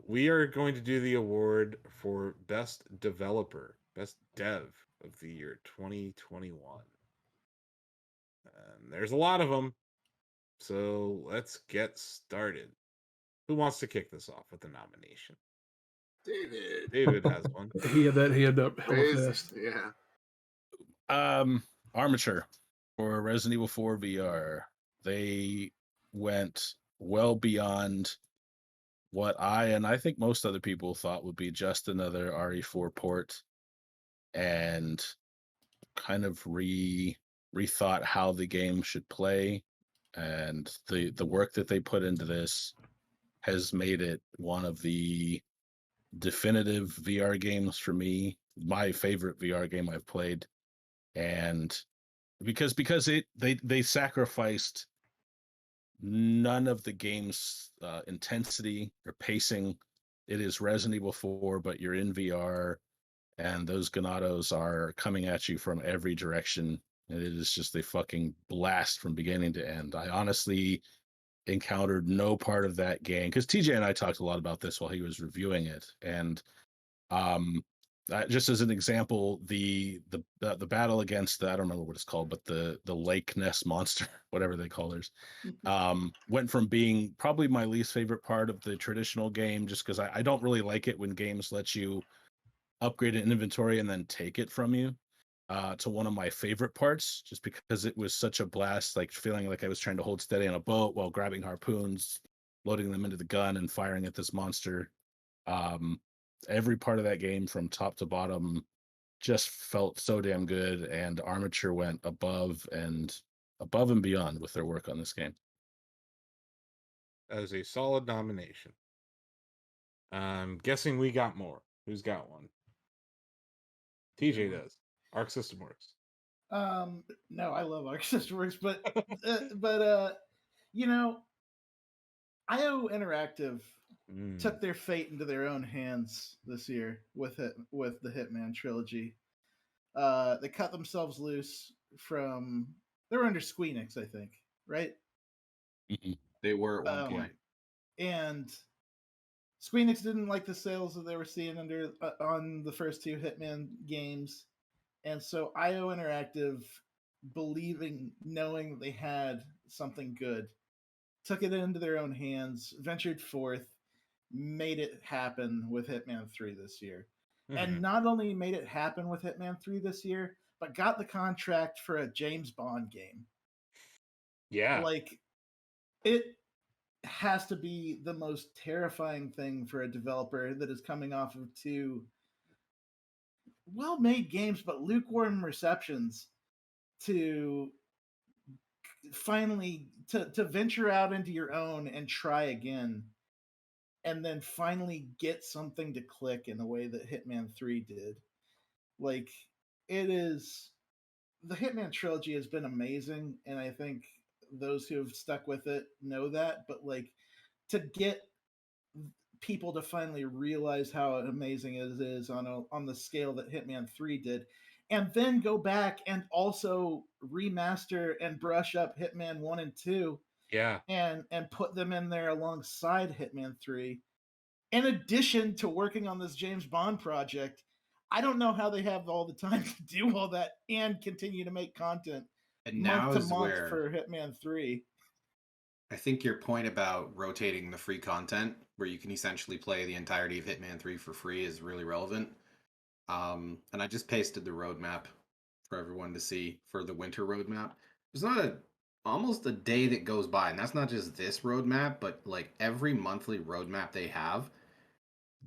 We are going to do the award for Best Developer, Best Dev of the year 2021. And there's a lot of them, so let's get started. Who wants to kick this off with the nomination? David. David has one. He had that hella fast. Yeah. Armature for Resident Evil 4 VR. They went well beyond what I think most other people thought would be just another RE4 port, and kind of rethought how the game should play, and the work that they put into this has made it one of the definitive VR games for me, my favorite VR game I've played. And because they sacrificed none of the game's intensity or pacing. It is Resident Evil 4, but you're in VR, and those Ganados are coming at you from every direction. And it is just a fucking blast from beginning to end. I honestly encountered no part of that game, because TJ and I talked a lot about this while he was reviewing it. And just as an example, the battle against I don't remember what it's called, but the lake ness monster, whatever they call theirs, went from being probably my least favorite part of the traditional game, just because I don't really like it when games let you upgrade an inventory and then take it from you, to one of my favorite parts, just because it was such a blast, like feeling like I was trying to hold steady on a boat while grabbing harpoons, loading them into the gun, and firing at this monster. Every part of that game from top to bottom just felt so damn good, and Armature went above and beyond with their work on this game. That is a solid nomination. I'm guessing we got more. Who's got one? TJ does. Arc System Works. No, I love Arc System Works, but IO Interactive took their fate into their own hands this year with the Hitman trilogy. They cut themselves loose from. They were under Square Enix, I think, right? Mm-hmm. They were at one point, and Square Enix didn't like the sales that they were seeing under on the first two Hitman games, and so IO Interactive, knowing that they had something good, took it into their own hands, ventured forth, made it happen with Hitman 3 this year. Mm-hmm. And not only made it happen with Hitman 3 this year, but got the contract for a James Bond game. Yeah. Like, it has to be the most terrifying thing for a developer that is coming off of two well-made games, but lukewarm receptions, to finally to venture out into your own and try again, and then finally get something to click in the way that Hitman 3 did. Like, it is, the Hitman trilogy has been amazing, and I think those who have stuck with it know that, but like, to get people to finally realize how amazing it is on the scale that Hitman 3 did, and then go back and also remaster and brush up Hitman 1 and 2. Yeah. And put them in there alongside Hitman 3. In addition to working on this James Bond project, I don't know how they have all the time to do all that and continue to make content and now month to month for Hitman 3. I think your point about rotating the free content, where you can essentially play the entirety of Hitman 3 for free, is really relevant. And I just pasted the roadmap for everyone to see for the winter roadmap. There's not almost a day that goes by, and that's not just this roadmap, but like every monthly roadmap they have,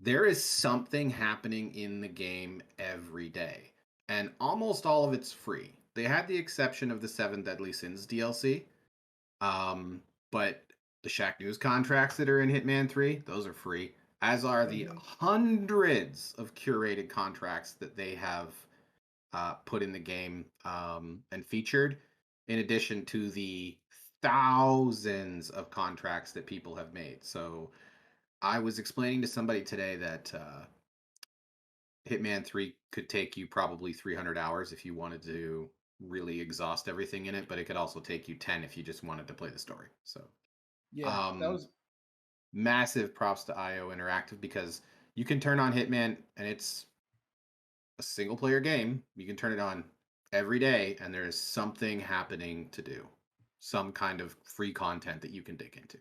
there is something happening in the game every day, and almost all of it's free. They had the exception of the 7 Deadly Sins DLC, but the Shacknews contracts that are in Hitman 3, those are free, as are the hundreds of curated contracts that they have put in the game and featured, in addition to the thousands of contracts that people have made. So I was explaining to somebody today that Hitman 3 could take you probably 300 hours if you wanted to really exhaust everything in it, but it could also take you 10 if you just wanted to play the story. So Yeah, that was massive props to IO Interactive, because you can turn on Hitman and it's a single player game. You can turn it on every day and there is something happening to do. Some kind of free content that you can dig into.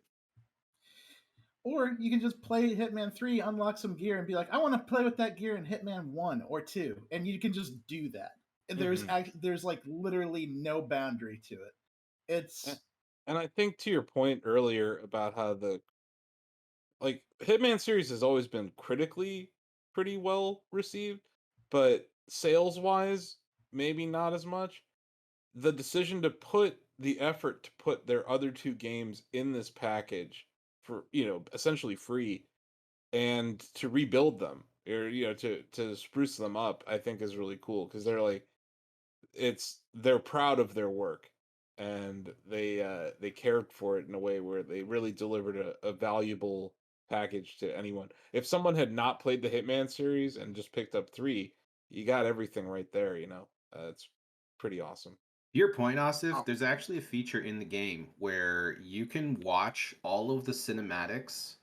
or you can just play Hitman 3, unlock some gear, and be like, I want to play with that gear in Hitman 1 or 2. And you can just do that. And there's like literally no boundary to it. It's And I think to your point earlier about how the Hitman series has always been critically pretty well received, but sales wise, maybe not as much. The decision to put the effort to put their other two games in this package for, essentially free, and to rebuild them, or to spruce them up, I think is really cool, because they're proud of their work, and they cared for it in a way where they really delivered a valuable package to anyone. If someone had not played the Hitman series and just picked up 3, you got everything right there. It's pretty awesome. To your point, Asif, there's actually a feature in the game where you can watch all of the cinematics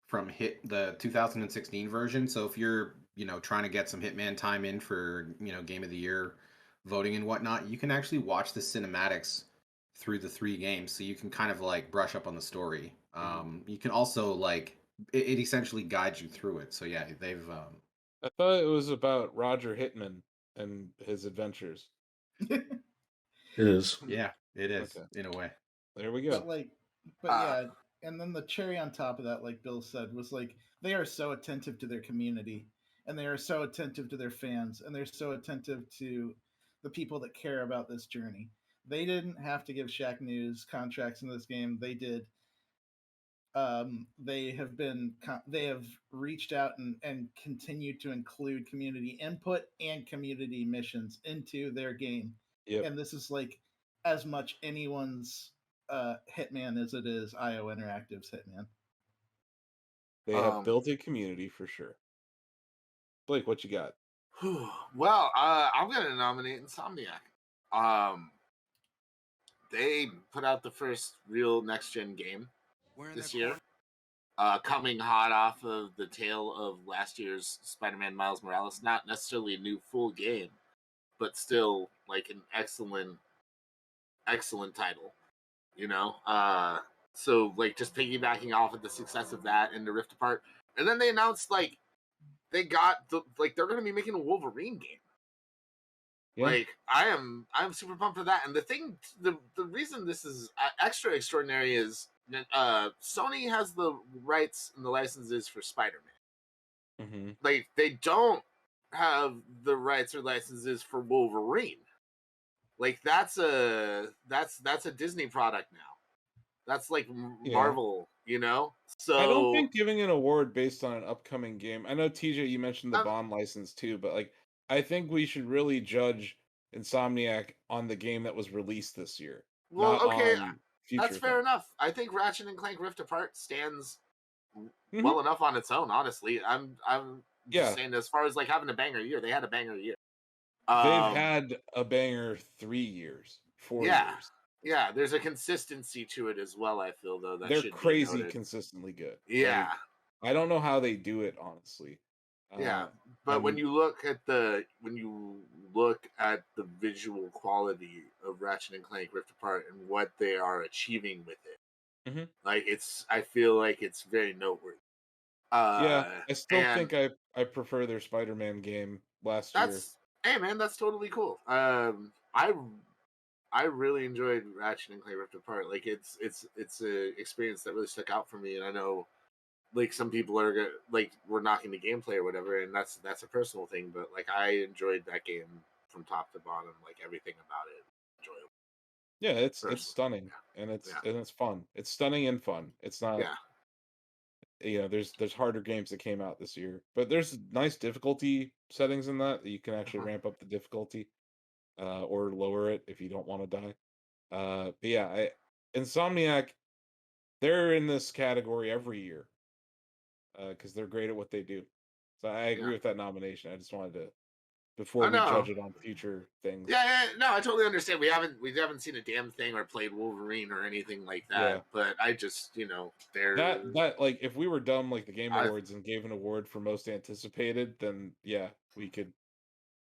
from the 2016 version. So if you're, trying to get some Hitman time in for, Game of the Year voting and whatnot, you can actually watch the cinematics through the 3 games. So you can kind of like brush up on the story. You can also it essentially guides you through it. So yeah, they've I thought it was about Roger Hitman and his adventures. It is. yeah, it is Okay. in a way. There we go. but yeah, and then the cherry on top of that, like Bill said, was like they are so attentive to their community, and they are so attentive to their fans, and they're so attentive to the people that care about this journey. They didn't have to give Shacknews contracts in this game. They did. They have reached out and continued to include community input and community missions into their game. Yep. And this is like as much anyone's Hitman as it is IO Interactive's Hitman. They have built a community for sure. Blake, what you got? Well, I'm gonna nominate Insomniac. They put out the first real next gen game this year, coming hot off of the tail of last year's Spider-Man Miles Morales. Not necessarily a new full game, but still like an excellent title. So like just piggybacking off of the success of that and the Rift Apart, and then they announced they're going to be making a Wolverine game. Yeah. Like I'm super pumped for that. And the reason this is extra extraordinary is Sony has the rights and the licenses for Spider-Man. Mm-hmm. Like they don't have the rights or licenses for Wolverine. Like that's a Disney product now. That's like Marvel, So I don't think giving an award based on an upcoming game. I know TJ, you mentioned the Bond license too, but I think we should really judge Insomniac on the game that was released this year. Well, okay, that's fair enough. I think Ratchet and Clank Rift Apart stands well enough on its own. Honestly, I'm just saying, as far as having a banger year, they had a banger year. They've had a banger 3 years, 4 years. Yeah, there's a consistency to it as well. I feel though that they're crazy consistently good. Yeah, I don't know how they do it, honestly. Yeah, but when you look at the visual quality of Ratchet and Clank Rift Apart and what they are achieving with it, I feel like it's very noteworthy. I still think I prefer their Spider-Man game last year. Hey man, that's totally cool. I really enjoyed Ratchet and Clank Rift Apart. It's an experience that really stuck out for me, and I know some people are we're knocking the gameplay or whatever, and that's a personal thing. But I enjoyed that game from top to bottom. Everything about it, enjoyable. Yeah, it's stunning, and it's fun. It's stunning and fun. It's not. Yeah. There's harder games that came out this year, but there's nice difficulty settings in that you can actually ramp up the difficulty, or lower it if you don't want to die. But yeah, Insomniac, they're in this category every year, because they're great at what they do. So I agree with that nomination. I just wanted to before Oh we no. judge it on future things. Yeah, no, I totally understand. We haven't seen a damn thing or played Wolverine or anything like that. Yeah. But I just, they're That like if we were dumb like the Game I- Awards and gave an award for most anticipated, then yeah, we could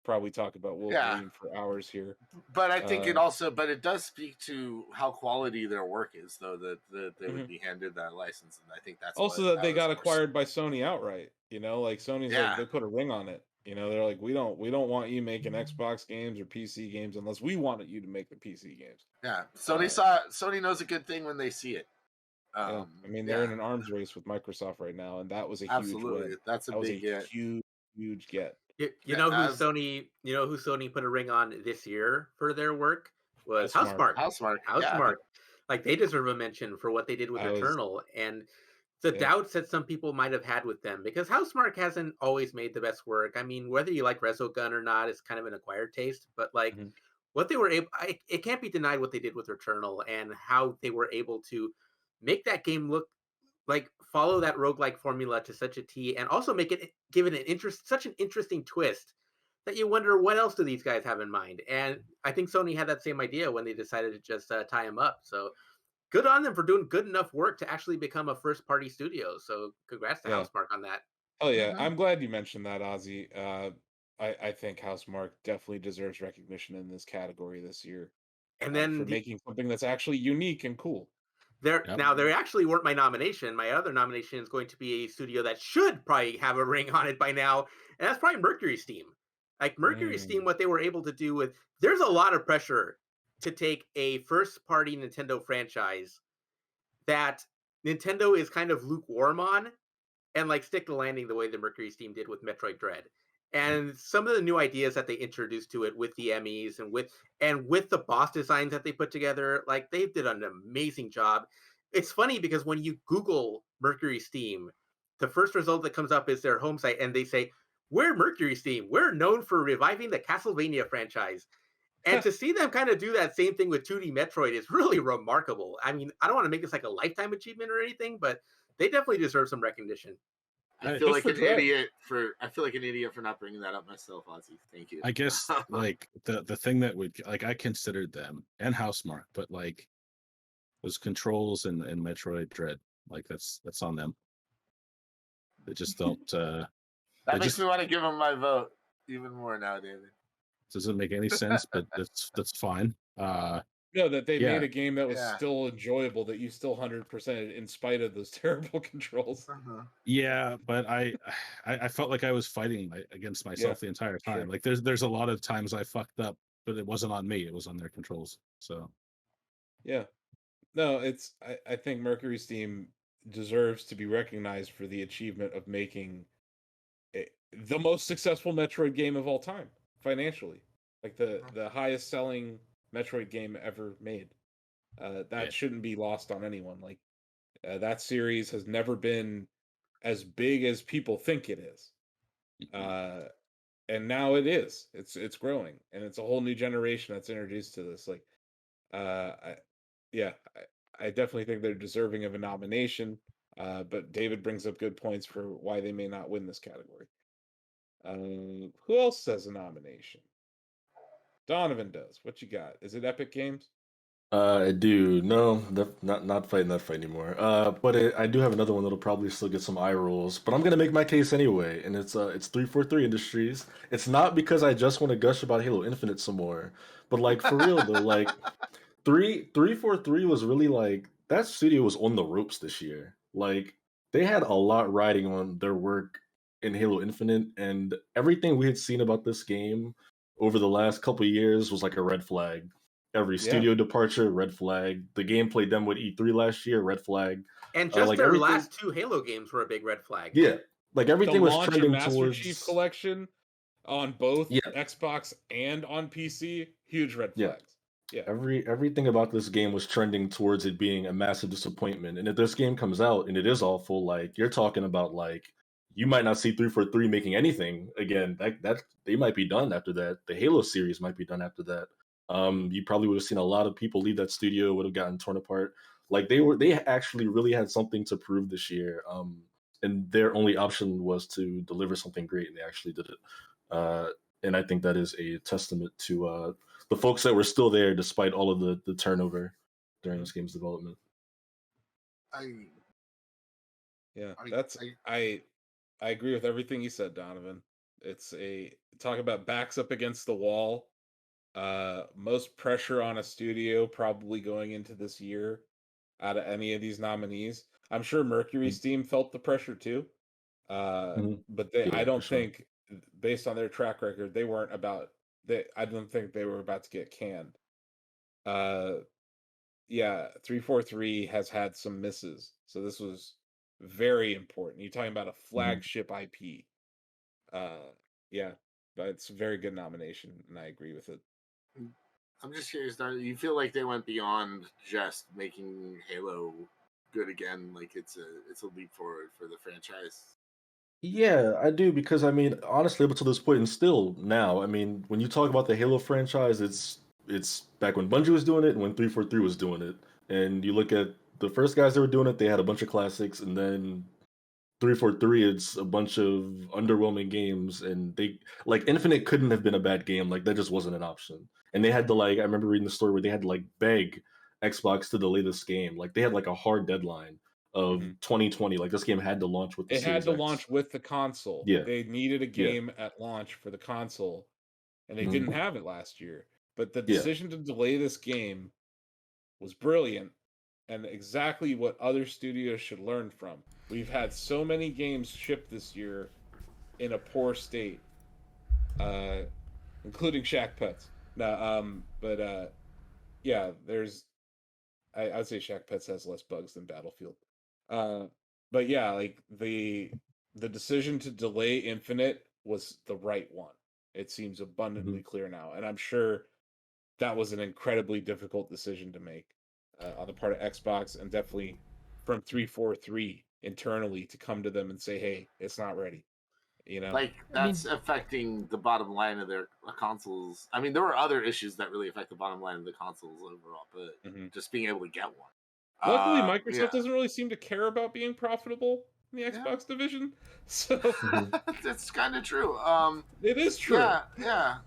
probably talk about Wolverine for hours here. But I think it does speak to how quality their work is, though, that they would be handed that license, and I think that's also that they got acquired by Sony outright. Like Sony's like they put a ring on it. They're like we don't want you making Xbox games or PC games unless we wanted you to make the PC games. Yeah, Sony knows a good thing when they see it. I mean, they're in an arms race with Microsoft right now, and that was a huge win. That's a big get. Huge get. You know who Sony put a ring on this year for their work was Housemarque. Housemarque. Like they deserve a mention for what they did with Returnal and the doubts that some people might have had with them, because Housemarque hasn't always made the best work. I mean, whether you like Resogun or not is kind of an acquired taste, but like what they were able, it can't be denied what they did with Returnal and how they were able to make that game look like follow that roguelike formula to such a T, and also give it such an interesting twist that you wonder what else do these guys have in mind. And I think Sony had that same idea when they decided to just tie them up. So good on them for doing good enough work to actually become a first party studio. So congrats to Housemarque on that. Oh yeah, I'm glad you mentioned that, Ozzy. I think Housemarque definitely deserves recognition in this category this year, and then for making something that's actually unique and cool. Now, they actually weren't my nomination. My other nomination is going to be a studio that should probably have a ring on it by now, and that's probably Mercury Steam. Like Mercury Steam, what they were able to do with, there's a lot of pressure to take a first-party Nintendo franchise that Nintendo is kind of lukewarm on, and like stick the landing the way the Mercury Steam did with Metroid Dread. And some of the new ideas that they introduced to it with the Emmys and with the boss designs that they put together, like they did an amazing job. It's funny because when you Google Mercury Steam, the first result that comes up is their home site, and they say, "We're Mercury Steam. We're known for reviving the Castlevania franchise." And to see them kind of do that same thing with 2D Metroid is really remarkable. I mean, I don't want to make this like a lifetime achievement or anything, but they definitely deserve some recognition. I feel like an idiot for not bringing that up myself, Ozzy. Thank you. I guess like the thing that would like I considered them and Housemarque, but like those Controls and Metroid Dread, like that's on them. They just don't. That makes me want to give them my vote even more now, David. Doesn't make any sense, but that's fine. No, that they made a game that was still enjoyable, that you still 100% in spite of those terrible controls. Yeah, but I felt like I was fighting against myself the entire time. Like there's a lot of times I fucked up, but it wasn't on me; it was on their controls. So yeah, no, I think Mercury Steam deserves to be recognized for the achievement of making the most successful Metroid game of all time financially, like the highest selling Metroid game ever made. That shouldn't be lost on anyone. Like that series has never been as big as people think it is, and now it is. It's growing, and it's a whole new generation that's introduced to this. Like, I definitely think they're deserving of a nomination. But David brings up good points for why they may not win this category. Who else has a nomination? Donovan does. What you got? Is it Epic Games? I do. No, not fighting that fight anymore. But I do have another one that'll probably still get some eye rolls. But I'm gonna make my case anyway, and it's 343 Industries. It's not because I just want to gush about Halo Infinite some more, but like for real though, like 343 was really like that studio was on the ropes this year. Like they had a lot riding on their work in Halo Infinite, and everything we had seen about this game over the last couple of years was like a red flag. Every studio departure, red flag. The gameplay demo at E3 last year, red flag. And just like their last two Halo games were a big red flag. Yeah, like everything was trending Master towards Chief Collection on both Xbox and on PC. Huge red flags. Yeah, everything about this game was trending towards it being a massive disappointment. And if this game comes out and it is awful, like you're talking about, like you might not see 343 making anything again. That they might be done after that. The Halo series might be done after that. You probably would have seen a lot of people leave that studio, would have gotten torn apart. Like they actually really had something to prove this year. And their only option was to deliver something great, and they actually did it. and I think that is a testament to the folks that were still there despite all of the turnover during this game's development. I Yeah, I that's I I agree with everything you said, Donovan. It's a talk about backs up against the wall. Most pressure on a studio probably going into this year out of any of these nominees. I'm sure Mercury's team felt the pressure too. But I Yeah, for don't sure. think, based on their track record, they weren't about I don't think they were about to get canned. Uh, yeah, 343 has had some misses, so this was very important. You're talking about a flagship IP. Yeah, but it's a very good nomination, and I agree with it. I'm just curious. Do you feel like they went beyond just making Halo good again? Like it's a leap forward for the franchise. Yeah, I do because I mean, honestly, up until this point, and still now, I mean, when you talk about the Halo franchise, it's back when Bungie was doing it and when 343 was doing it. And you look at the first guys that were doing it, they had a bunch of classics, and then 343, it's a bunch of underwhelming games, and they like Infinite couldn't have been a bad game, like that just wasn't an option. And they had to like I remember reading the story where they had to like beg Xbox to delay this game. Like they had like a hard deadline of Mhm. 2020. Like this game had to launch with the It had Series to X. launch with the console. Yeah, They needed a yeah. game at launch for the console, and they didn't Mhm. have it last year. But the Yeah. decision to delay this game was brilliant and exactly what other studios should learn from. We've had so many games shipped this year in a poor state, uh, including Shack Pets. No, but yeah, there's I'd say Shack Pets has less bugs than Battlefield. Uh, but yeah, like the decision to delay Infinite was the right one. It seems abundantly Mhm. clear now, and I'm sure that was an incredibly difficult decision to make on the part of Xbox, and definitely from 343 internally to come to them and say, "Hey, it's not ready." You know. Like I mean, that's affecting the bottom line of their consoles. I mean, there were other issues that really affect the bottom line of the consoles overall, but Mhm. just being able to get one. Luckily, Yeah, Microsoft doesn't really seem to care about being profitable in the yeah, Xbox division, so Mhm. that's kind of true. it is true. Yeah.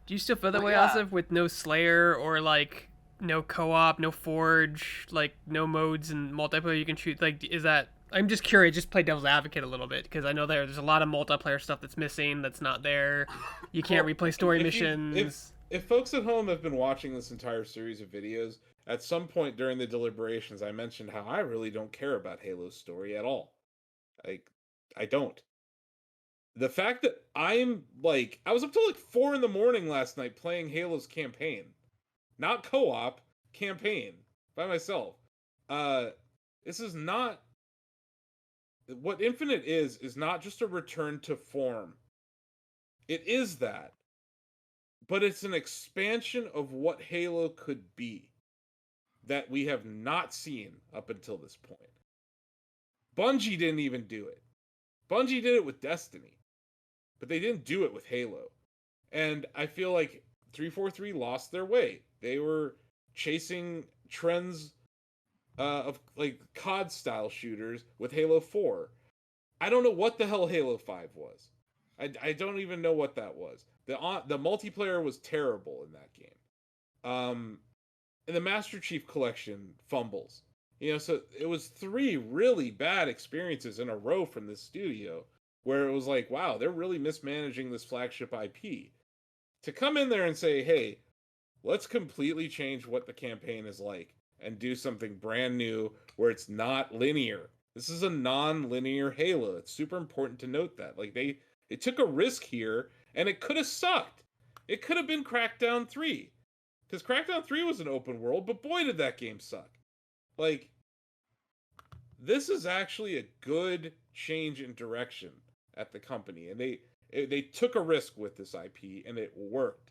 do you still feel that But way, yeah, Asif, with no Slayer or like no co-op, no Forge, like no modes and multiplayer you can shoot? Like, is that? I'm just curious. Just play devil's advocate a little bit because I know there's a lot of multiplayer stuff that's missing, that's not there. You can't Well, replay story if you missions. if folks at home have been watching this entire series of videos, at some point during the deliberations, I mentioned how I really don't care about Halo's story at all. Like, I don't. The fact that I was up till like 4 in the morning last night playing Halo's campaign, not co-op, campaign by myself. Uh, this is not what Infinite is not just a return to form. It is that, but it's an expansion of what Halo could be that we have not seen up until this point. Bungie didn't even do it. Bungie did it with Destiny, but they didn't do it with Halo. And I feel like 343 lost their way. They were chasing trends of like COD style shooters with Halo 4. I don't know what the hell Halo 5 was. I don't even know what that was. The multiplayer was terrible in that game. And the Master Chief Collection fumbles. So it was 3 really bad experiences in a row from this studio where it was like, wow, they're really mismanaging this flagship IP. To come in there and say, hey, let's completely change what the campaign is like and do something brand new where it's not linear. This is a non-linear Halo. It's super important to note that. Like they took a risk here and it could have sucked. It could have been Crackdown 3. Because Crackdown 3 was an open world, but boy did that game suck. Like this is actually a good change in direction at the company, and they took a risk with this IP and it worked.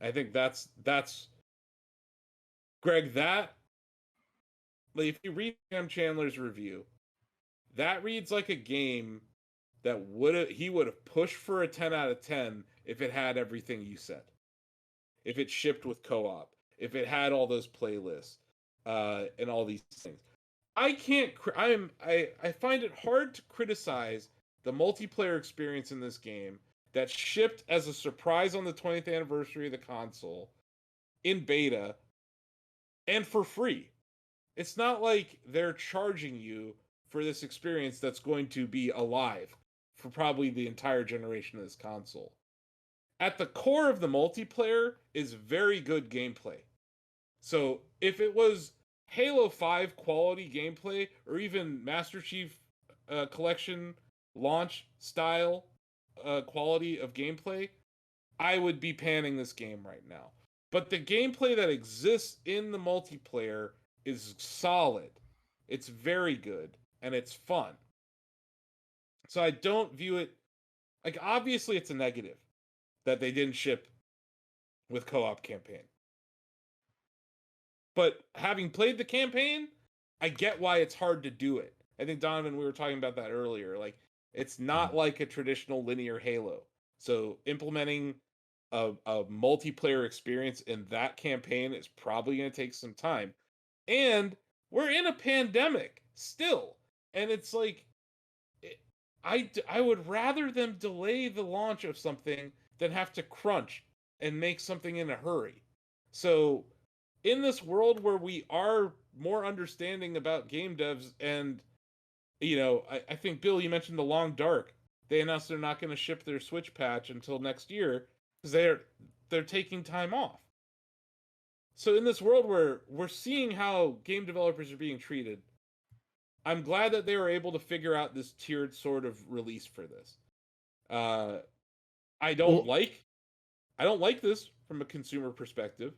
I think that's Greg. That like, if you read Sam Chandler's review, that reads like a game that he would have pushed for a 10 out of 10 if it had everything you said. If it shipped with co-op, if it had all those playlists, and all these things. I can't. I find it hard to criticize the multiplayer experience in this game that shipped as a surprise on the 20th anniversary of the console in beta and for free. It's not like they're charging you for this experience that's going to be alive for probably the entire generation of this console. At the core of the multiplayer is very good gameplay. So if it was Halo 5 quality gameplay or even Master Chief Collection launch style quality of gameplay, I would be panning this game right now. But the gameplay that exists in the multiplayer is solid. It's very good and it's fun. So I don't view it like, obviously it's a negative that they didn't ship with co-op campaign. But having played the campaign, I get why it's hard to do it. I think, Donovan, we were talking about that earlier. Like, it's not like a traditional linear Halo. So implementing a multiplayer experience in that campaign is probably going to take some time. And we're in a pandemic still. And it's like, I would rather them delay the launch of something than have to crunch and make something in a hurry. So in this world where we are more understanding about game devs, and I think, Bill, you mentioned the Long Dark. They announced they're not going to ship their Switch patch until next year because they're taking time off. So in this world where we're seeing how game developers are being treated, I'm glad that they were able to figure out this tiered sort of release for this. I don't like this from a consumer perspective.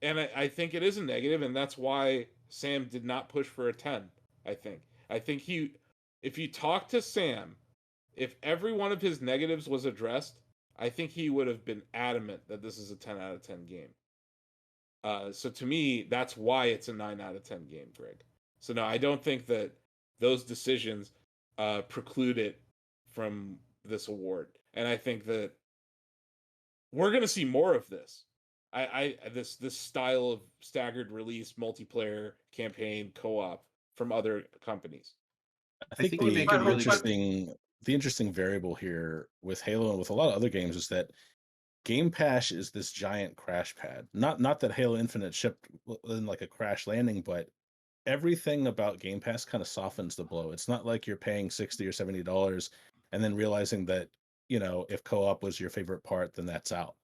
And I think it is a negative, and that's why Sam did not push for a 10, I think. If you talk to Sam, if every one of his negatives was addressed, I think he would have been adamant that this is a 10 out of 10 game. So to me, that's why it's a 9 out of 10 game, Greg. So no, I don't think that those decisions preclude it from this award. And I think that we're going to see more of this. This style of staggered release, multiplayer campaign, co-op from other companies. I think you make a really the interesting variable here with Halo and with a lot of other games is that Game Pass is this giant crash pad. Not that Halo Infinite shipped in like a crash landing, but everything about Game Pass kind of softens the blow. It's not like you're paying $60 or $70 and then realizing that, if co-op was your favorite part, then that's out.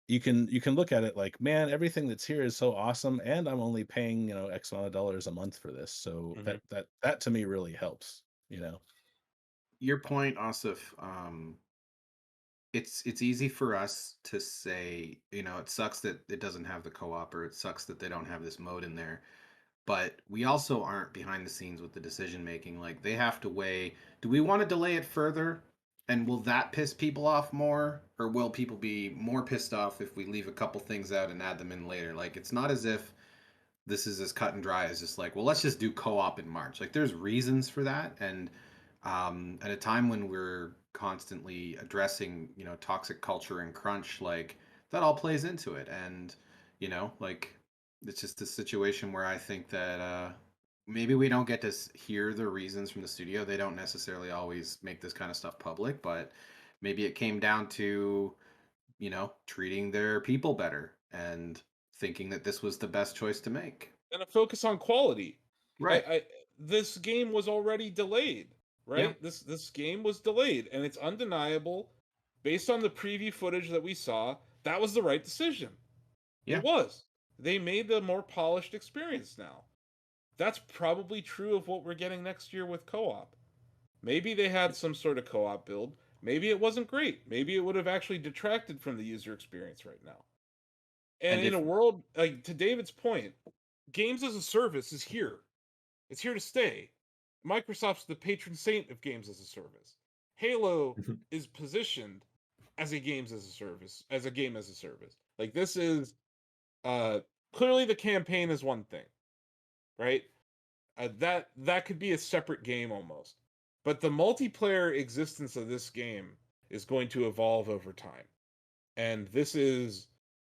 You can look at it like, man, everything that's here is so awesome, and I'm only paying, X amount of dollars a month for this. So that to me really helps, Your point, Asif, it's easy for us to say, it sucks that it doesn't have the co-op, or it sucks that they don't have this mode in there. But we also aren't behind the scenes with the decision making. Like, they have to weigh, do we want to delay it further? And will that piss people off more? Or will people be more pissed off if we leave a couple things out and add them in later? Like, it's not as if this is as cut and dry as just like, well, let's just do co-op in March. Like, there's reasons for that. And at a time when we're constantly addressing, toxic culture and crunch, like, that all plays into it. And, like, it's just a situation where I think that maybe we don't get to hear the reasons from the studio. They don't necessarily always make this kind of stuff public, but maybe it came down to, treating their people better and thinking that this was the best choice to make. And a focus on quality. Right. This game was already delayed, right? Yeah. This game was delayed, and it's undeniable, based on the preview footage that we saw, that was the right decision. Yeah. It was. They made the more polished experience now. That's probably true of what we're getting next year with co-op. Maybe they had some sort of co-op build. Maybe it wasn't great. Maybe it would have actually detracted from the user experience right now. And in a world, like, to David's point, games as a service is here. It's here to stay. Microsoft's the patron saint of games as a service. Halo is positioned as a games as a service, as a game as a service. Like, this is clearly the campaign is one thing, right? That could be a separate game almost. But the multiplayer existence of this game is going to evolve over time. And this is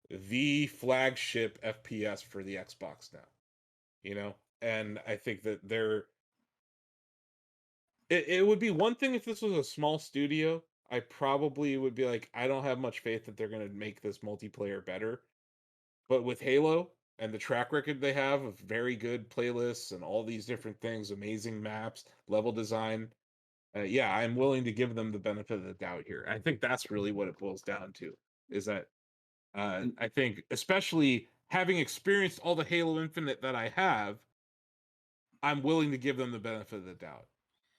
the flagship FPS for the Xbox now. And I think that it would be one thing if this was a small studio. I probably would be like, I don't have much faith that they're going to make this multiplayer better. But with Halo and the track record they have of very good playlists and all these different things, amazing maps, level design, yeah, I'm willing to give them the benefit of the doubt here. I think that's really what it boils down to, is that I think, especially having experienced all the Halo Infinite that I have, I'm willing to give them the benefit of the doubt.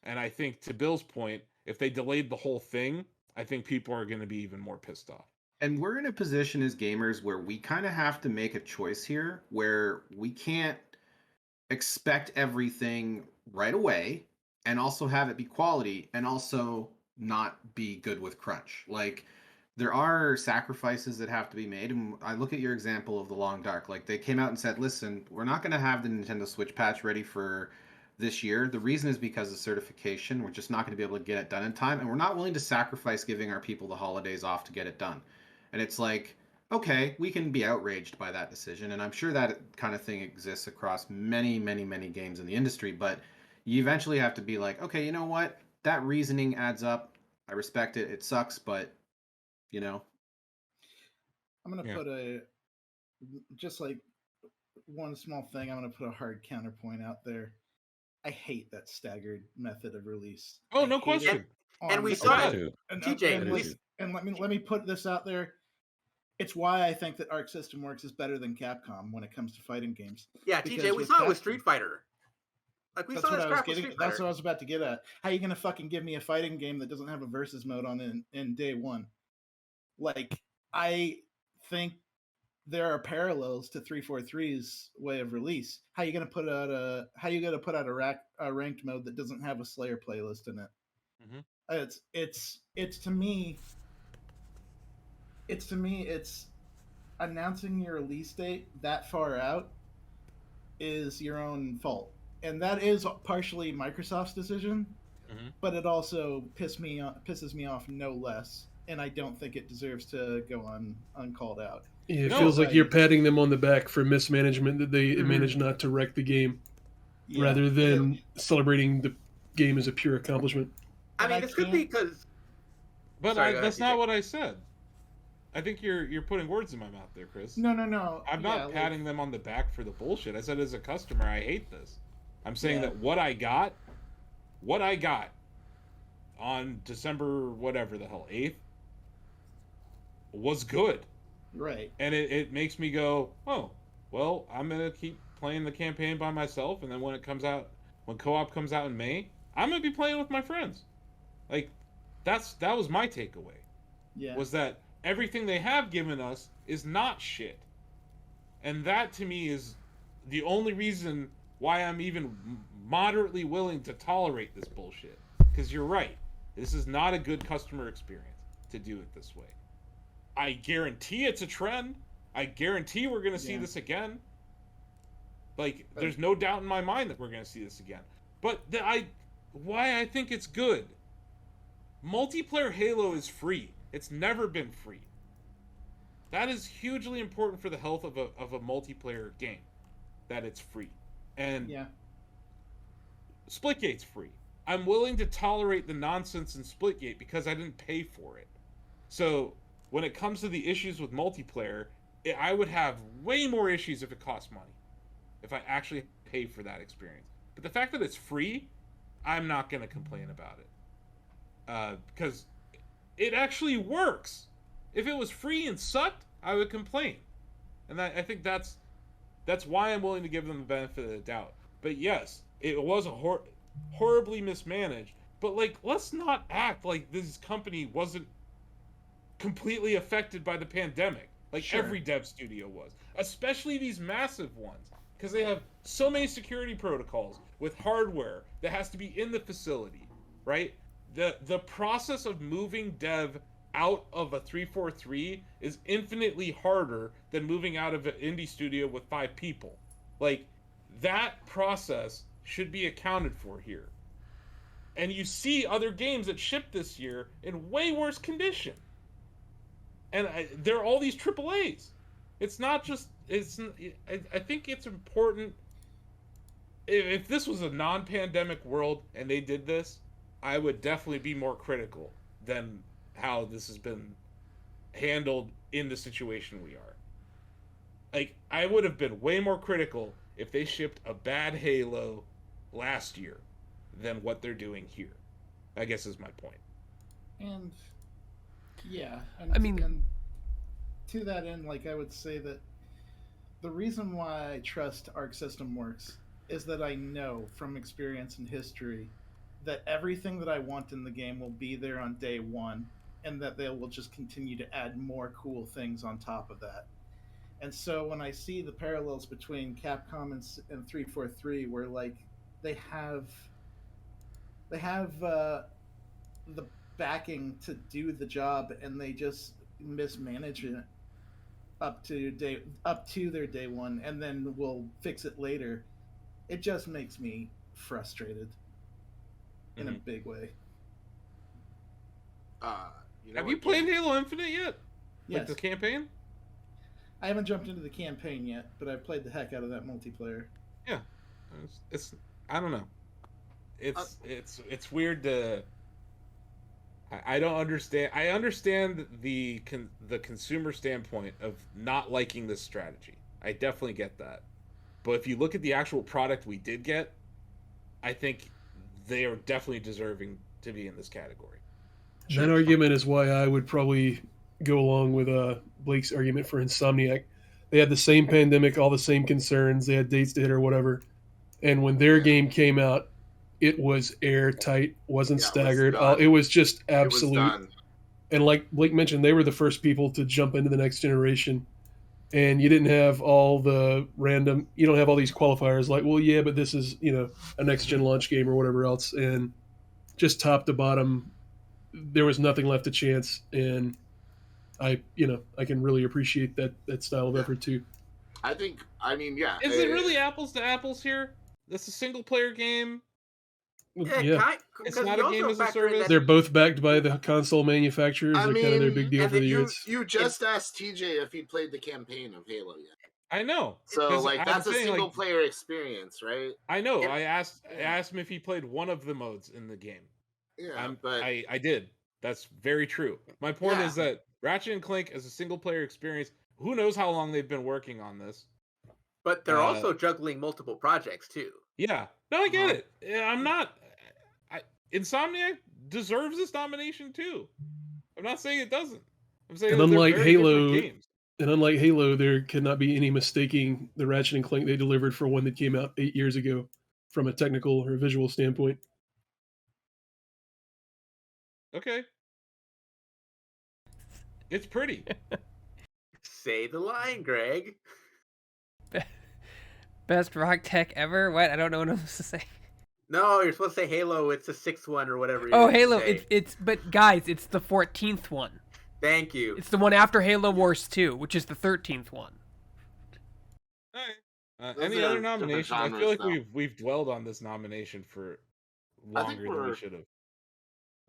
And I think, to Bill's point, if they delayed the whole thing, I think people are going to be even more pissed off. And we're in a position as gamers where we kind of have to make a choice here, where we can't expect everything right away and also have it be quality and also not be good with crunch. Like, there are sacrifices that have to be made, and I look at your example of the Long Dark. Like, they came out and said, listen, we're not going to have the Nintendo Switch patch ready for this year. The reason is because of certification. We're just not going to be able to get it done in time, and we're not willing to sacrifice giving our people the holidays off to get it done. And it's like, okay, we can be outraged by that decision, and I'm sure that kind of thing exists across many, many, many games in the industry, but you eventually have to be like, okay, you know what? That reasoning adds up. I respect it. It sucks, but, you know. I'm going to put just like one small thing, I'm going to put a hard counterpoint out there. I hate that staggered method of release. Oh, no question. And we saw it. TJ, and let me put this out there. It's why I think that Arc System Works is better than Capcom when it comes to fighting games. Yeah, TJ, we saw it with Street Fighter. Like, we saw this crap with Street Fighter. That's what I was about to get at. How are you going to fucking give me a fighting game that doesn't have a versus mode on it in day one? Like, I think there are parallels to 343's way of release. How are you going to put out a ranked mode that doesn't have a Slayer playlist in it? Mm-hmm. It's to me, it's announcing your release date that far out is your own fault. And that is partially Microsoft's decision, but it also pisses me off no less. And I don't think it deserves to go uncalled out. Yeah, it feels like you're patting them on the back for mismanagement that they managed not to wreck the game, rather than celebrating the game as a pure accomplishment. I mean, this could be because... But that's not what I said. I think you're putting words in my mouth there, Chris. No. I'm not patting them on the back for the bullshit. I said, as a customer, I hate this. I'm saying that what I got on December whatever the hell 8th was good. Right. And it makes me go, oh, well, I'm gonna keep playing the campaign by myself, and then when co-op comes out in May, I'm gonna be playing with my friends. Like, that was my takeaway. Yeah. Was that everything they have given us is not shit. And that, to me, is the only reason why I'm even moderately willing to tolerate this bullshit. Because you're right. This is not a good customer experience to do it this way. I guarantee it's a trend. I guarantee we're going to see this again. Like, there's no doubt in my mind that we're going to see this again. But why I think it's good. Multiplayer Halo is free. It's never been free. That is hugely important for the health of a multiplayer game. That it's free. And Splitgate's free. I'm willing to tolerate the nonsense in Splitgate because I didn't pay for it. So when it comes to the issues with multiplayer, I would have way more issues if it cost money. If I actually pay for that experience. But the fact that it's free, I'm not going to complain about it. Because it actually works. If it was free and sucked, I would complain. And I think that's why I'm willing to give them the benefit of the doubt. But yes, it was horribly mismanaged. But, like, let's not act like this company wasn't completely affected by the pandemic. Like, every dev studio was. Especially these massive ones. Because they have so many security protocols with hardware that has to be in the facility, right? The process of moving dev out of a 343 is infinitely harder than moving out of an indie studio with 5 people. Like, that process should be accounted for here. And you see other games that shipped this year in way worse condition. And there are all these AAAs. It's not just... I think it's important... If this was a non-pandemic world and they did this, I would definitely be more critical than how this has been handled in the situation we are. Like, I would have been way more critical if they shipped a bad Halo last year than what they're doing here, I guess is my point. And yeah, and, I mean, and to that end, like I would say that the reason why I trust Arc System Works is that I know from experience and history that everything that I want in the game will be there on day one, and that they will just continue to add more cool things on top of that. And so when I see the parallels between Capcom and 343, where like they have the backing to do the job, and they just mismanage it up to their day one, and then we'll fix it later. It just makes me frustrated in a big way. Have you played Halo Infinite yet? Yes. Like the campaign? I haven't jumped into the campaign yet, but I've played the heck out of that multiplayer. Yeah, it's I don't know. It's weird to. I don't understand. I understand the consumer standpoint of not liking this strategy. I definitely get that. But if you look at the actual product we did get, I think they are definitely deserving to be in this category. That argument is why I would probably go along with Blake's argument for Insomniac. They had the same pandemic, all the same concerns. They had dates to hit or whatever. And when their game came out, it was airtight, wasn't staggered. It was just absolute. And like Blake mentioned, they were the first people to jump into the next generation. And you didn't have all the random, you don't have all these qualifiers like, well, yeah, but this is, a next gen launch game or whatever else. And just top to bottom, there was nothing left to chance. And I can really appreciate that style of effort too. Is it really apples to apples here? This is a single player game. Yeah. It's not a game as a service. They're both backed by the console manufacturers. They're kind of their big deal for the year. You just asked TJ if he played the campaign of Halo yet. I know. So that's a single player experience, right? I know. I asked him if he played one of the modes in the game. Yeah, but I did. That's very true. My point is that Ratchet and Clank as a single player experience, who knows how long they've been working on this. But they're also juggling multiple projects too. Yeah. No, I get it. I'm not Insomniac deserves this nomination too. I'm not saying it doesn't. I'm saying and unlike Halo, there cannot be any mistaking the Ratchet and Clank they delivered for one that came out 8 years ago from a technical or visual standpoint. Okay. It's pretty. Say the line, Greg. Best rock tech ever? What? I don't know what I'm supposed to say. No, you're supposed to say Halo. It's the 6th one or whatever. Halo. But guys, it's the 14th one. Thank you. It's the one after Halo Wars 2, which is the 13th one. All right. Any other nominations? I feel like we've dwelled on this nomination for longer than we should have.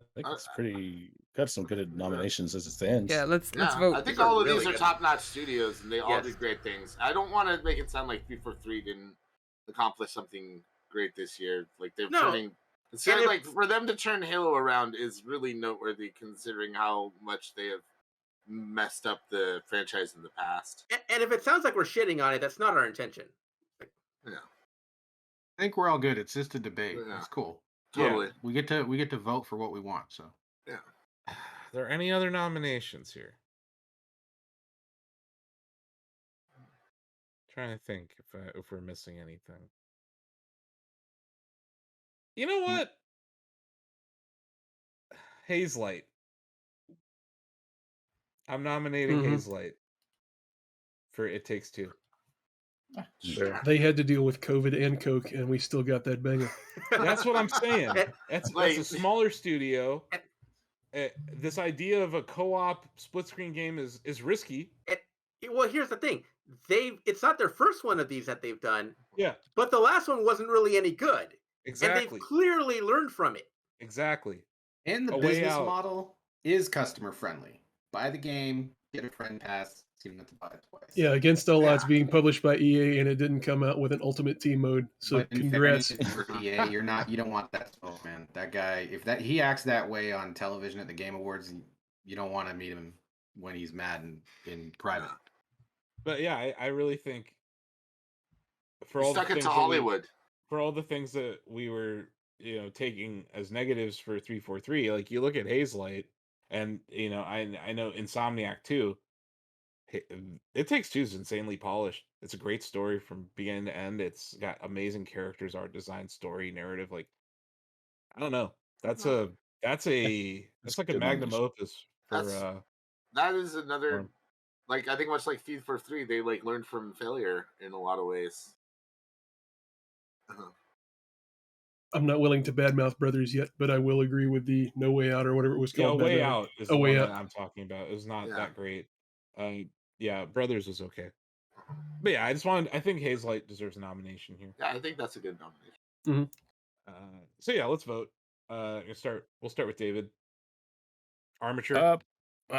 I think it's pretty got some good nominations as it stands. Yeah, let's vote. I think all of these are top-notch studios, and they all did great things. I don't want to make it sound like 343 didn't accomplish something great this year. Like they're turning. It's like for them to turn Halo around is really noteworthy, considering how much they have messed up the franchise in the past. And if it sounds like we're shitting on it, that's not our intention. I think we're all good. It's just a debate. It's cool. Totally. Yeah. We get to vote for what we want. So yeah. Are there any other nominations here? I'm trying to think if we're missing anything. You know what? Hazelight. I'm nominating Hazelight for It Takes Two. Sure. They had to deal with COVID and Coke, and we still got that banger. That's what I'm saying. That's a smaller studio. This idea of a co-op split-screen game is risky. Well, here's the thing. It's not their first one of these that they've done. Yeah. But the last one wasn't really any good. Exactly. And they've clearly learned from it. Exactly. And the business model is customer friendly. Buy the game, get a friend pass, so you don't have to buy it twice. Yeah, Against All Odds being published by EA, and it didn't come out with an Ultimate Team mode. So but congrats. For EA, you don't want that smoke, man. That guy, he acts that way on television at the Game Awards, you don't want to meet him when he's mad in private. But yeah, I really think for You all the stuck it things to that Hollywood. for all the things that we were taking as negatives for 343, like you look at Hazelight, and I know Insomniac too. It Takes Two is insanely polished. It's a great story from beginning to end. It's got amazing characters, art design, story, narrative. Like, I don't know. That's Oh. a that's It's like a good magnum nomination. opus for That is another, Norm. like, I think much like Feed for 3, they like learned from failure in a lot of ways. I'm not willing to badmouth Brothers yet, but I will agree with the No Way Out or whatever it was Yeah, called. Way that, Out is A the Way one Out. that I'm talking about. It was not Yeah. that great. Yeah, Brothers was okay. But yeah, I think Hazelight deserves a nomination here. Yeah, I think that's a good nomination. So yeah, let's vote. We'll start with David. Armature.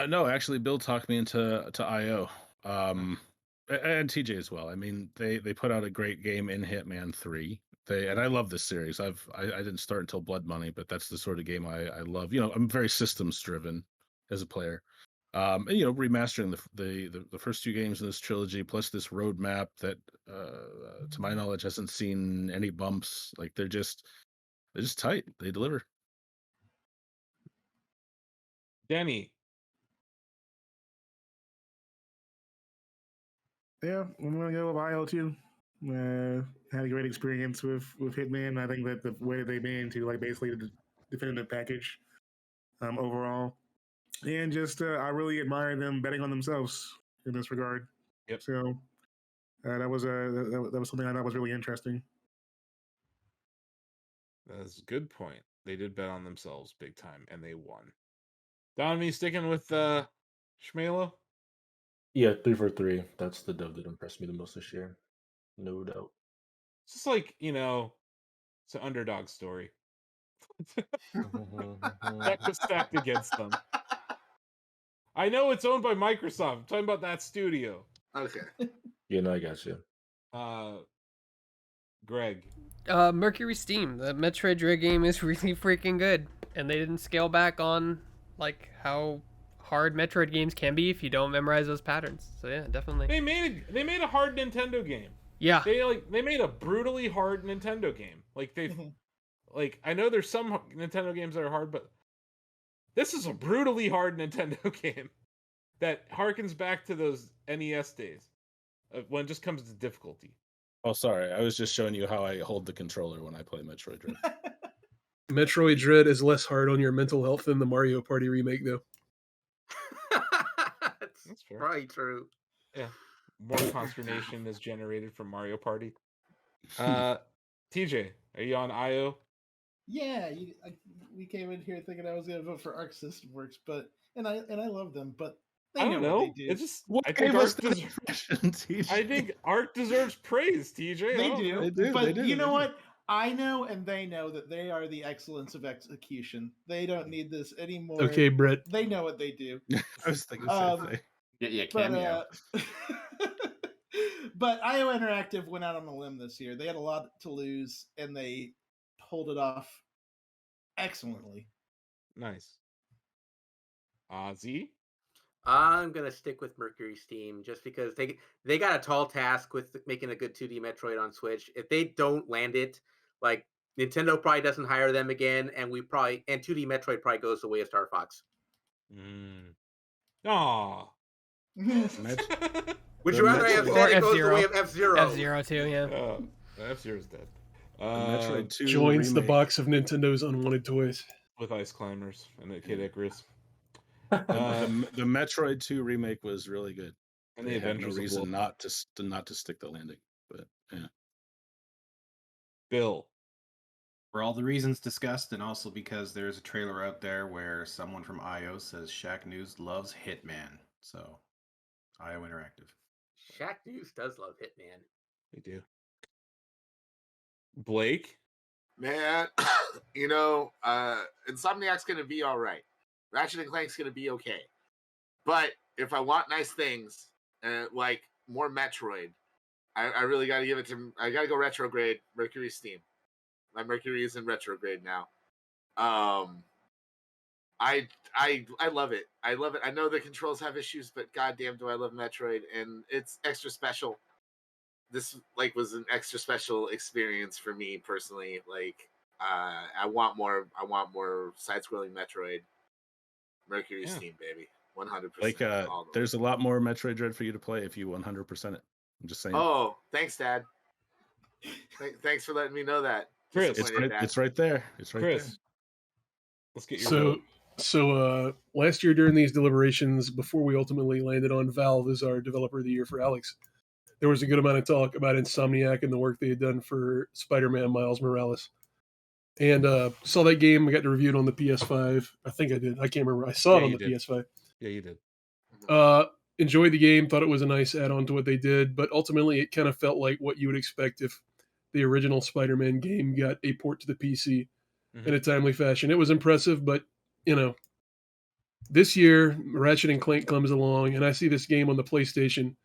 No, actually, Bill talked me into IO. And TJ as well. I mean, they put out a great game in Hitman 3. And I love this series. I didn't start until Blood Money, but that's the sort of game I love. I'm very systems driven as a player. And remastering the first 2 games in this trilogy, plus this roadmap that, to my knowledge, hasn't seen any bumps. Like they're just tight. They deliver. Denny. Yeah, I'm gonna go with IO too. Had a great experience with Hitman. I think that the way that they made into like basically the definitive package overall, and just I really admire them betting on themselves in this regard. Yep. So that was that was something I thought was really interesting. That's a good point. They did bet on themselves big time, and they won. Don, me sticking with Shmelo? Yeah, 343. That's the dub that impressed me the most this year. No doubt. It's just like, it's an underdog story. That was stacked against them. I know it's owned by Microsoft. I'm talking about that studio. Okay. Yeah, no, I got you. Greg. Mercury Steam. The Metroid Dread game is really freaking good, and they didn't scale back on like how hard Metroid games can be if you don't memorize those patterns. So yeah, definitely. They made a hard Nintendo game. Yeah. They made a brutally hard Nintendo game. Like like I know there's some Nintendo games that are hard, but this is a brutally hard Nintendo game that harkens back to those NES days when it just comes to difficulty. Oh, sorry. I was just showing you how I hold the controller when I play Metroid Dread. Metroid Dread is less hard on your mental health than the Mario Party remake, though. That's probably true. Yeah. More consternation is generated from Mario Party. TJ, are you on IO? Yeah, we came in here thinking I was going to vote for Arc System Works, but and I love them, but I don't know. What they do. It's just What I think gave us Arc that impression, TJ? I think Arc deserves praise, TJ. They I don't do, know. They do, but they do, you know they do. what? I know and they know that they are the excellence of execution. They don't need this anymore. Okay, Brett. They know what they do. I was thinking the same thing. Yeah, cameo. But IO Interactive went out on a limb this year. They had a lot to lose, and they pulled it off excellently. Nice. Ozzy? I'm gonna stick with Mercury Steam just because they got a tall task with making a good 2D Metroid on Switch. If they don't land it, like Nintendo probably doesn't hire them again, and 2D Metroid probably goes the way of Star Fox. Aw. Would you rather have said it goes the way of F-Zero? F-Zero too, yeah. F-Zero's dead. Metroid 2 Joins the remake. box of Nintendo's unwanted toys. With Ice Climbers and the Kid Icarus. The Metroid 2 remake was really good. And They the had no Adventures of reason Wolf. not to stick the landing, but yeah. Bill. For all the reasons discussed, and also because there's a trailer out there where someone from IO says Shacknews loves Hitman. So, IO Interactive. Shacknews does love Hitman. They do. Blake? Man, Insomniac's going to be all right. Ratchet & Clank's going to be okay. But if I want nice things, like more Metroid, I really got to give it to... I got to go retrograde, Mercury Steam. My Mercury is in retrograde now. I love it. I love it. I know the controls have issues, but goddamn, do I love Metroid, and it's extra special. This like was an extra special experience for me personally. Like, I want more. I want more side-scrolling Metroid. Mercury Steam, baby, 100%. Like, there's a lot more Metroid Dread for you to play if you 100% it. I'm just saying. Oh, thanks, Dad. Thanks for letting me know that. Chris, it's right there. It's right Chris, there. let's get your vote. So last year during these deliberations, before we ultimately landed on Valve as our developer of the year for Alex, there was a good amount of talk about Insomniac and the work they had done for Spider-Man Miles Morales. And saw that game. I got to review it on the PS5. I think I did. I can't remember. I saw it on the PS5. Yeah, you did. Enjoyed the game. Thought it was a nice add-on to what they did. But ultimately, it kind of felt like what you would expect if the original Spider-Man game got a port to the PC in a timely fashion. It was impressive, but this year Ratchet and Clank comes along, and I see this game on the PlayStation,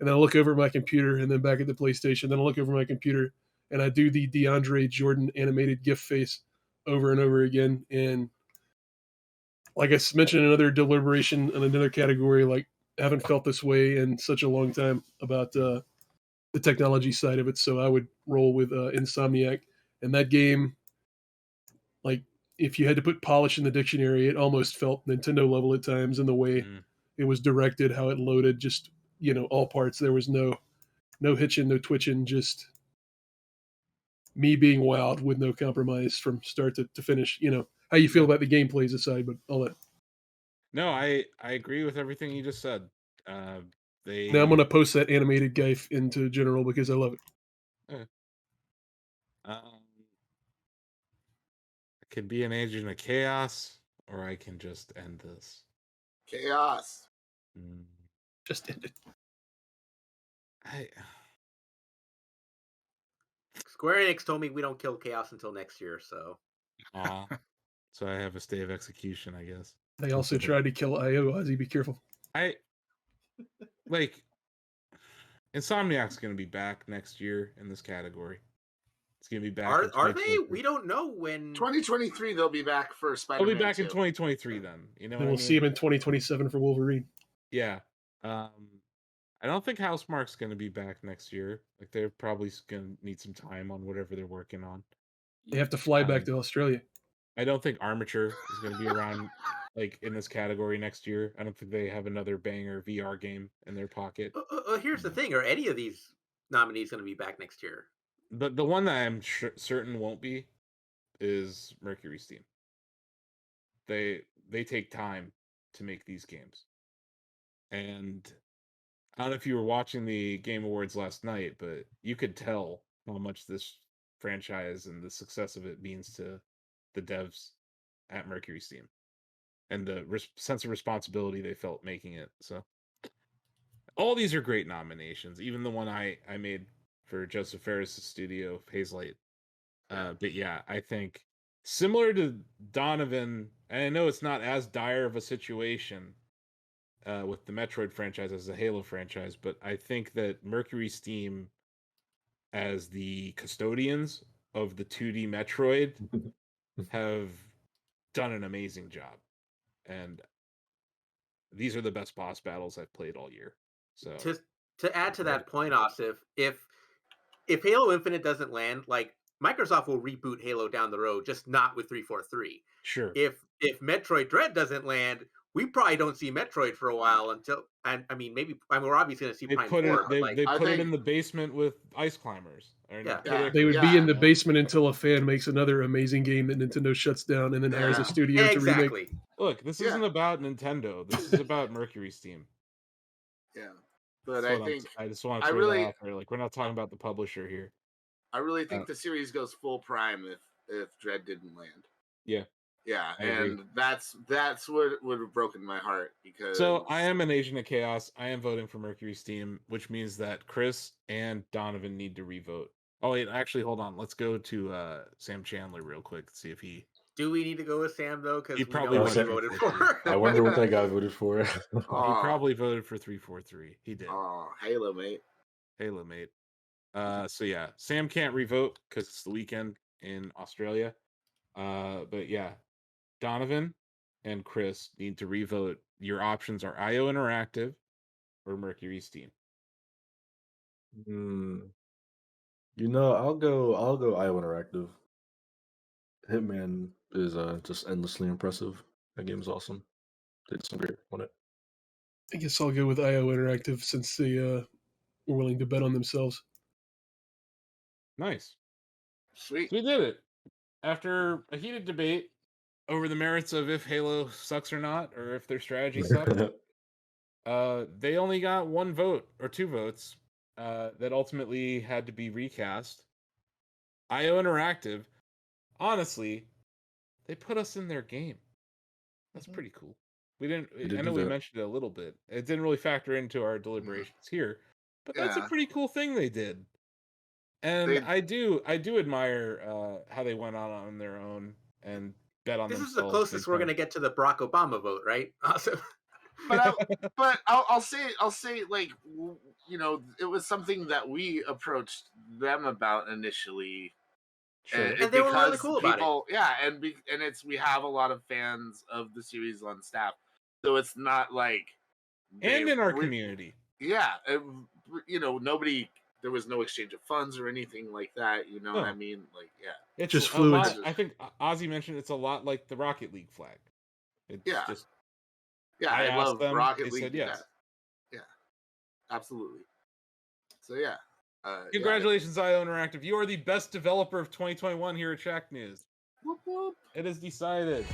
and then I look over at my computer, and then back at the PlayStation, then I look over my computer, and I do the DeAndre Jordan animated GIF face over and over again. And like I mentioned in another deliberation in another category, like I haven't felt this way in such a long time about the technology side of it. So I would roll with Insomniac. And that game, like if you had to put polish in the dictionary, it almost felt Nintendo level at times in the way it was directed, how it loaded, just all parts. There was no hitching, no twitching, just me being wowed with no compromise from start to finish. How you feel about the gameplays aside, but all that. No, I agree with everything you just said. Now I'm going to post that animated GIF into general because I love it. Okay. I could be an agent of chaos, or I can just end this. Chaos. Just end it. Square Enix told me we don't kill chaos until next year, so. So I have a stay of execution, I guess. They also tried to kill IO, Ozzy. Be careful. Insomniac's going to be back next year in this category. It's going to be back. Are they? We don't know when. 2023, they'll be back for Spider-Man. They'll be back in 2023 then. And we'll see him in 2027 for Wolverine. Yeah. I don't think Housemarque's going to be back next year. Like they're probably going to need some time on whatever they're working on. They have to fly back to Australia. I don't think Armature is going to be around like in this category next year. I don't think they have another banger VR game in their pocket. Here's the thing: are any of these nominees going to be back next year? The one that I'm certain won't be is Mercury Steam. They take time to make these games, and I don't know if you were watching the Game Awards last night, but you could tell how much this franchise and the success of it means to the devs at Mercury Steam and the sense of responsibility they felt making it. So all these are great nominations, even the one I made for Joseph Ferris' studio, Hazelight. But yeah, I think similar to Donovan, and I know it's not as dire of a situation with the Metroid franchise as the Halo franchise, but I think that Mercury Steam, as the custodians of the 2D Metroid, have done an amazing job. And these are the best boss battles I've played all year. So to add to that point, Asif, if Halo Infinite doesn't land, like Microsoft will reboot Halo down the road, just not with 343. Sure. If Metroid Dread doesn't land, we probably don't see Metroid for a while until, and I mean, maybe we're obviously going to see Prime 4. They put it in the basement with Ice Climbers. They would be in the basement until a fan makes another amazing game that Nintendo shuts down and then hires a studio to remake. Look, this isn't about Nintendo. This is about Mercury Steam. Yeah, but I just want to throw that out there. Like, we're not talking about the publisher here. I really think the series goes full prime if Dread didn't land. Yeah. Yeah, and that's what would have broken my heart because. So I am an agent of chaos. I am voting for Mercury Steam, which means that Chris and Donovan need to revote. Oh wait, actually, hold on. Let's go to Sam Chandler real quick. See if he. Do we need to go with Sam though? Because he probably voted for. I wonder what that guy voted for. He probably voted for 343. He did. Oh, Halo mate. Halo mate. So yeah, Sam can't revote because it's the weekend in Australia. But yeah. Donovan and Chris need to revote. Your options are IO Interactive or Mercury Steam. I'll go IO Interactive. Hitman is just endlessly impressive. That game is awesome. They did some great on it. I guess I'll go with IO Interactive since they were willing to bet on themselves. Nice. Sweet. So we did it. After a heated debate over the merits of if Halo sucks or not, or if their strategy sucks, they only got 1 vote or 2 votes that ultimately had to be recast. IO Interactive, honestly, they put us in their game. That's pretty cool. We didn't. I know we mentioned it a little bit. It didn't really factor into our deliberations here, but that's a pretty cool thing they did. And I do admire how they went on their own and bet on This themselves. is the closest we're going to get to the Barack Obama vote, right? Awesome. But I'll say like, you know, it was something that we approached them about initially. Sure. And they were really cool about it. Yeah, and we have a lot of fans of the series on staff, so it's not like and in our community. Yeah, you know, there was no exchange of funds or anything like that. You know what I mean? Like, yeah, it's just fluid. I think Ozzy mentioned it's a lot like the Rocket League flag. It's just I love them, Rocket they League. said yes. Yeah, absolutely. So yeah. Congratulations, IO Interactive. You are the best developer of 2021 here at Shacknews. Whoop, whoop. It is decided.